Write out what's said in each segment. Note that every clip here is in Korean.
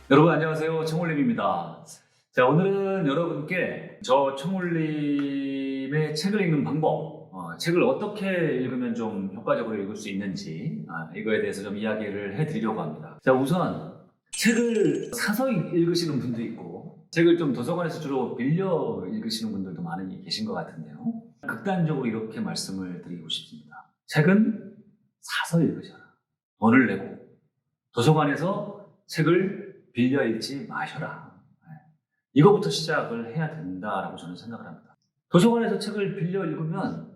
여러분 안녕하세요. 청울림입니다. 자, 오늘은 여러분께 저 청울림의 책을 읽는 방법, 책을 어떻게 읽으면 좀 효과적으로 읽을 수 있는지 이거에 대해서 좀 이야기를 해드리려고 합니다. 자, 우선 책을 사서 읽으시는 분도 있고 책을 좀 도서관에서 주로 빌려 읽으시는 분들도 많이 계신 것 같은데요. 극단적으로 이렇게 말씀을 드리고 싶습니다. 책은 사서 읽으셔라. 돈을 내고 도서관에서 책을 빌려 읽지 마셔라. 이거부터 시작을 해야 된다라고 저는 생각을 합니다. 도서관에서 책을 빌려 읽으면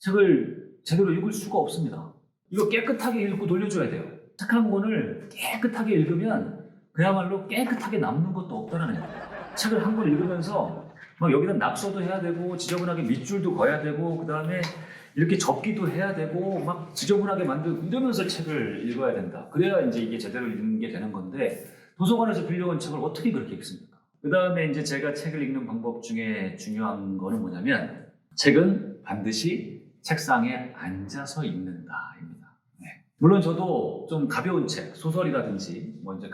책을 제대로 읽을 수가 없습니다. 이거 깨끗하게 읽고 돌려줘야 돼요. 책 한 권을 깨끗하게 읽으면 그야말로 깨끗하게 남는 것도 없다는 거예요. 책을 한 권 읽으면서 막 여기다 낙서도 해야 되고 지저분하게 밑줄도 그어야 되고 그 다음에 이렇게 접기도 해야 되고 막 지저분하게 만들고 이러면서 책을 읽어야 된다. 그래야 이제 이게 제대로 읽는 게 되는 건데 도서관에서 빌려온 책을 어떻게 그렇게 읽습니까? 그 다음에 이제 제가 책을 읽는 방법 중에 중요한 거는 뭐냐면 책은 반드시 책상에 앉아서 읽는다입니다. 네. 물론 저도 좀 가벼운 책, 소설이라든지 이제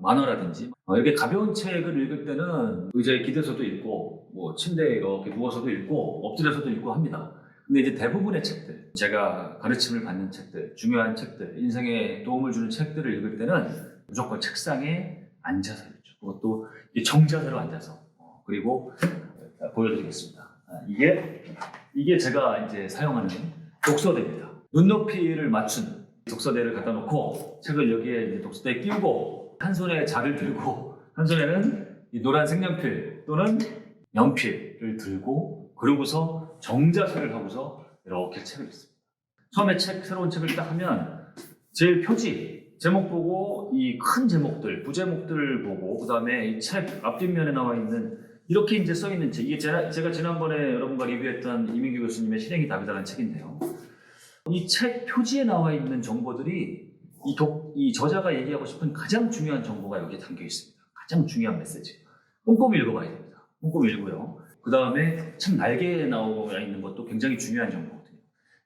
만화라든지 이렇게 가벼운 책을 읽을 때는 의자에 기대서도 읽고 침대에 이렇게 누워서도 읽고 엎드려서도 읽고 합니다. 근데 이제 대부분의 책들, 제가 가르침을 받는 책들, 중요한 책들, 인생에 도움을 주는 책들을 읽을 때는 무조건 책상에 앉아서 읽죠. 그것도 정자세로 앉아서. 그리고 보여드리겠습니다. 이게 제가 이제 사용하는 독서대입니다. 눈높이를 맞춘 독서대를 갖다 놓고 책을 여기에 이제 독서대에 끼우고 한 손에 자를 들고 한 손에는 이 노란 색연필 또는 연필을 들고 그러고서 정자세를 하고서 이렇게 책을 읽습니다. 처음에 새로운 책을 딱 하면 제일 표지 제목 보고 이 큰 제목들, 부제목들을 보고 그 다음에 이 책 앞뒷면에 나와 있는 이렇게 이제 써 있는 책, 이게 제가 지난번에 여러분과 리뷰했던 이민규 교수님의 실행이 답이다라는 책인데요. 이 책 표지에 나와 있는 정보들이 이 저자가 얘기하고 싶은 가장 중요한 정보가 여기에 담겨 있습니다. 가장 중요한 메시지. 꼼꼼히 읽어봐야 됩니다. 꼼꼼히 읽고요. 그 다음에 책 날개에 나와 있는 것도 굉장히 중요한 정보거든요.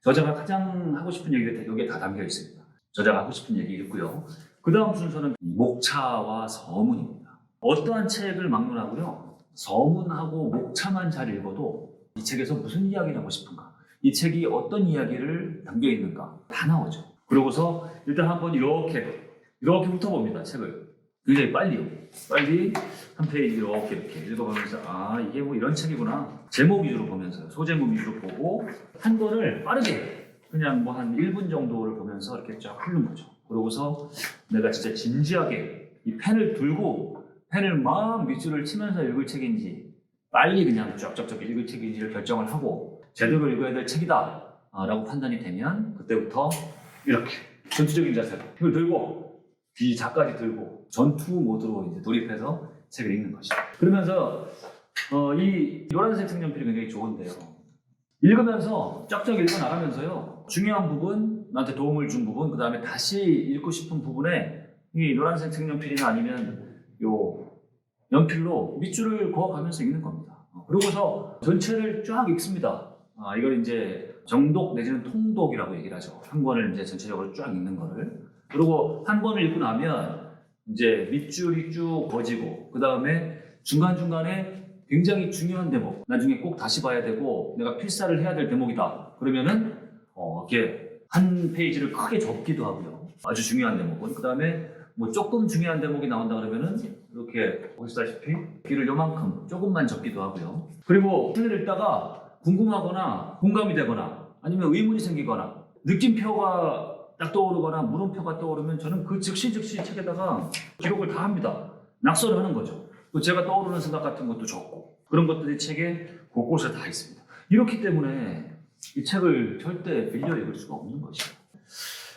저자가 가장 하고 싶은 얘기가 여기에 다 담겨 있습니다. 저자가 하고 싶은 얘기 읽고요. 그 다음 순서는 목차와 서문입니다. 어떠한 책을 막론하고요. 서문하고 목차만 잘 읽어도 이 책에서 무슨 이야기를 하고 싶은가, 이 책이 어떤 이야기를 담겨 있는가 다 나오죠. 그러고서 일단 한번 이렇게 훑어봅니다. 책을 굉장히 빨리 한 페이지 이렇게 읽어보면서 이게 이런 책이구나. 제목 위주로 보면서요. 소제목 위주로 보고 한 권을 빠르게 그냥 한 1분 정도를 보면서 이렇게 쫙 훑는 거죠. 그러고서 내가 진짜 진지하게 이 펜을 들고 펜을 막 밑줄을 치면서 읽을 책인지 빨리 그냥 쫙쫙쫙 읽을 책인지를 결정을 하고 제대로 읽어야 될 책이다 라고 판단이 되면 그때부터 이렇게 전투적인 자세로 이걸 들고 이 자까지 들고 전투 모드로 이제 돌입해서 책을 읽는 것이죠. 그러면서 이 노란색 색연필이 굉장히 좋은데요. 읽으면서 쫙쫙 읽어 나가면서요. 중요한 부분, 나한테 도움을 준 부분, 그 다음에 다시 읽고 싶은 부분에 이 노란색 색연필이나 아니면 요 연필로 밑줄을 그어가면서 읽는 겁니다. 그러고서 전체를 쫙 읽습니다. 이걸 이제 정독 내지는 통독이라고 얘기를 하죠. 한 권을 이제 전체적으로 쫙 읽는 거를. 그리고 한 권을 읽고 나면 이제 밑줄이 쭉 그어지고 그 다음에 중간중간에 굉장히 중요한 대목, 나중에 꼭 다시 봐야 되고 내가 필사를 해야 될 대목이다. 그러면은 이렇게 한 페이지를 크게 접기도 하고요. 아주 중요한 대목은. 그 다음에 조금 중요한 대목이 나온다 그러면은 이렇게 보시다시피 길을 요만큼 조금만 접기도 하고요. 그리고 책을 읽다가 궁금하거나 공감이 되거나 아니면 의문이 생기거나 느낌표가 딱 떠오르거나 물음표가 떠오르면 저는 그 즉시 책에다가 기록을 다 합니다. 낙서를 하는 거죠. 또 제가 떠오르는 생각 같은 것도 적고 그런 것들이 책에 곳곳에 다 있습니다. 이렇기 때문에 이 책을 절대 빌려 읽을 수가 없는 것이죠.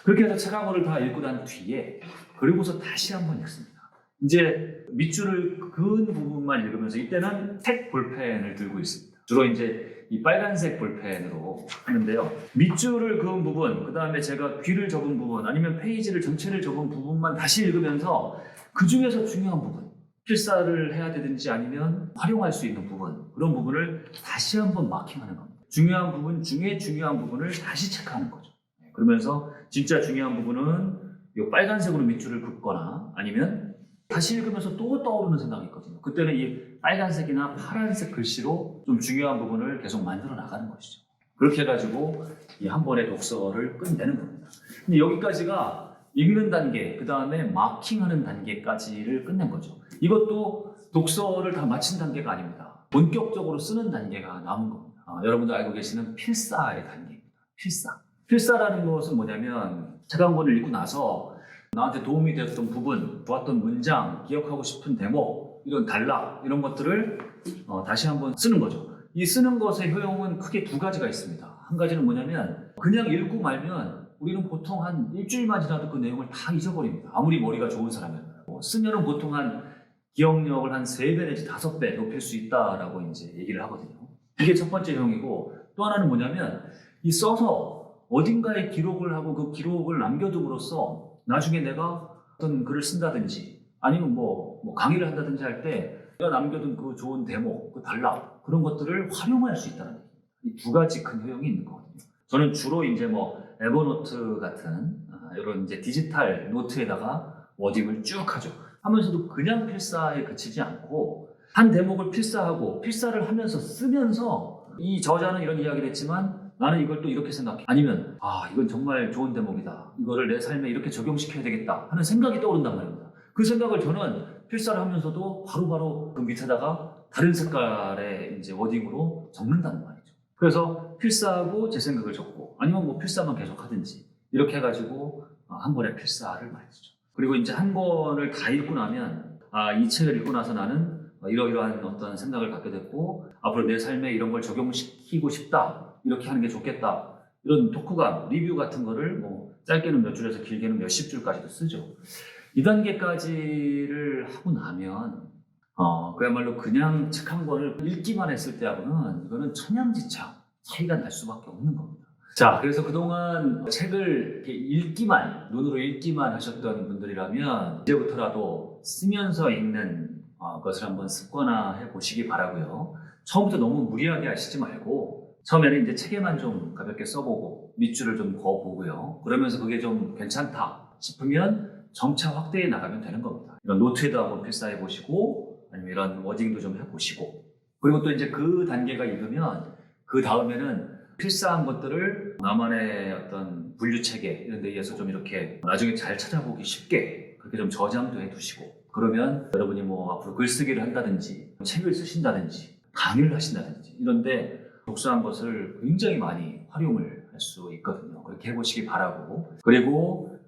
그렇게 해서 책 한 권을 다 읽고 난 뒤에 그리고서 다시 한번 읽습니다. 이제 밑줄을 그은 부분만 읽으면서 이때는 색 볼펜을 들고 있습니다. 주로 이제 이 빨간색 볼펜으로 하는데요. 밑줄을 그은 부분, 그 다음에 제가 귀를 접은 부분, 아니면 페이지를 전체를 접은 부분만 다시 읽으면서 그 중에서 중요한 부분, 필사를 해야 되든지 아니면 활용할 수 있는 부분, 그런 부분을 다시 한번 마킹하는 겁니다. 중요한 부분 중에 중요한 부분을 다시 체크하는 거죠. 그러면서 진짜 중요한 부분은 이 빨간색으로 밑줄을 긋거나 아니면 다시 읽으면서 또 떠오르는 생각이 있거든요. 그때는 이 빨간색이나 파란색 글씨로 좀 중요한 부분을 계속 만들어 나가는 것이죠. 그렇게 해가지고 이 한 번의 독서를 끝내는 겁니다. 근데 여기까지가 읽는 단계, 그 다음에 마킹하는 단계까지를 끝낸 거죠. 이것도 독서를 다 마친 단계가 아닙니다. 본격적으로 쓰는 단계가 남은 겁니다. 여러분도 알고 계시는 필사의 단계입니다. 필사. 필사라는 것은 뭐냐면 책 한 권을 읽고 나서 나한테 도움이 되었던 부분, 좋았던 문장, 기억하고 싶은 대목, 이런 단락, 이런 것들을 다시 한번 쓰는 거죠. 이 쓰는 것의 효용은 크게 두 가지가 있습니다. 한 가지는 뭐냐면 그냥 읽고 말면 우리는 보통 한 일주일만 지나도 그 내용을 다 잊어버립니다. 아무리 머리가 좋은 사람이라도. 쓰면은 보통 한 기억력을 한 3배 내지 5배 높일 수 있다라고 이제 얘기를 하거든요. 이게 첫 번째 효용이고, 또 하나는 뭐냐면 이 써서 어딘가에 기록을 하고 그 기록을 남겨둠으로써 나중에 내가 어떤 글을 쓴다든지 아니면 뭐 강의를 한다든지 할 때 내가 남겨둔 그 좋은 대목, 그 단락, 그런 것들을 활용할 수 있다는 얘기입니다. 이 두 가지 큰 효용이 있는 거거든요. 저는 주로 이제 뭐 에버노트 같은 이런 이제 디지털 노트에다가 워딩을 쭉 하죠. 하면서도 그냥 필사에 그치지 않고 한 대목을 필사하고 필사를 하면서 쓰면서 이 저자는 이런 이야기를 했지만 나는 이걸 또 이렇게 생각해. 아니면 이건 정말 좋은 대목이다. 이거를 내 삶에 이렇게 적용시켜야 되겠다 하는 생각이 떠오른단 말입니다. 그 생각을 저는 필사를 하면서도 바로바로 그 밑에다가 다른 색깔의 이제 워딩으로 적는다는 말이죠. 그래서 필사하고 제 생각을 적고 아니면 뭐 필사만 계속 하든지 이렇게 해가지고 한 번에 필사를 많이 쓰죠. 그리고 이제 한 권을 다 읽고 나면 이 책을 읽고 나서 나는 이러이러한 어떤 생각을 갖게 됐고 앞으로 내 삶에 이런 걸 적용시키고 싶다. 이렇게 하는 게 좋겠다. 이런 독후감, 리뷰 같은 거를 뭐 짧게는 몇 줄에서 길게는 몇십 줄까지도 쓰죠. 이 단계까지를 하고 나면 그야말로 그냥 책 한 권을 읽기만 했을 때하고는 이거는 천양지차 차이가 날 수밖에 없는 겁니다. 자, 그래서 그동안 책을 이렇게 읽기만, 눈으로 읽기만 하셨던 분들이라면 이제부터라도 쓰면서 읽는 것을 한번 습관화해 보시기 바라고요. 처음부터 너무 무리하게 하시지 말고 처음에는 이제 책에만 좀 가볍게 써보고 밑줄을 좀 그어보고요. 그러면서 그게 좀 괜찮다 싶으면 점차 확대해 나가면 되는 겁니다. 이런 노트에도 한번 필사해 보시고 아니면 이런 워딩도 좀 해보시고 그리고 또 이제 그 단계가 익으면 그 다음에는 필사한 것들을 나만의 어떤 분류체계 이런 데 의해서 좀 이렇게 나중에 잘 찾아보기 쉽게 그렇게 좀 저장도 해두시고 그러면 여러분이 뭐 앞으로 글쓰기를 한다든지 책을 쓰신다든지 강의를 하신다든지 이런데 독서한 것을 굉장히 많이 활용을 할 수 있거든요. 그렇게 해보시기 바라고 그리고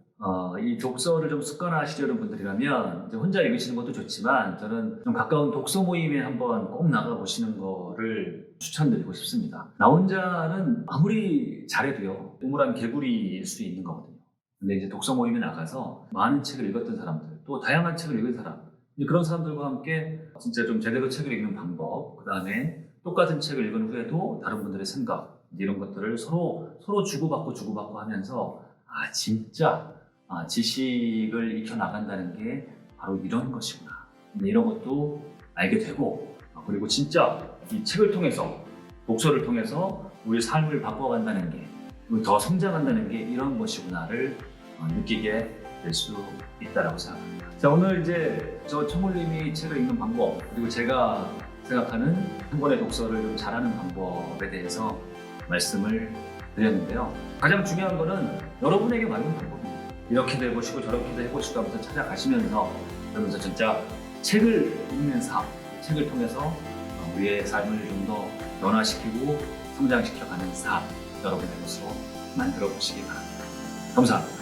이 독서를 좀 습관화하시려는 분들이라면 이제 혼자 읽으시는 것도 좋지만 저는 좀 가까운 독서 모임에 한번 꼭 나가보시는 거를 추천드리고 싶습니다. 나 혼자는 아무리 잘해도요 우물한 개구리일 수 있는 거거든요. 근데 이제 독서 모임에 나가서 많은 책을 읽었던 사람들 또 다양한 책을 읽은 사람 그런 사람들과 함께 진짜 좀 제대로 책을 읽는 방법 그 다음에 똑같은 책을 읽은 후에도 다른 분들의 생각 이런 것들을 서로 주고받고 하면서 진짜 지식을 익혀나간다는 게 바로 이런 것이구나. 이런 것도 알게 되고 그리고 진짜 이 책을 통해서 독서를 통해서 우리 삶을 바꿔간다는 게 더 성장한다는 게 이런 것이구나를 느끼게 될 수 있다고 생각합니다. 자, 오늘 이제 저 청울님이 책을 읽는 방법 그리고 제가 생각하는 한 권의 독서를 좀 잘하는 방법에 대해서 말씀을 드렸는데요. 가장 중요한 거는 여러분에게 맞는 방법입니다. 이렇게도 해보시고 저렇게도 해보시고 하면서 찾아가시면서 그러면서 진짜 책을 읽는 삶, 책을 통해서 우리의 삶을 좀 더 변화시키고 성장시켜가는 삶 여러분의 것으로 만들어 보시기 바랍니다. 감사합니다.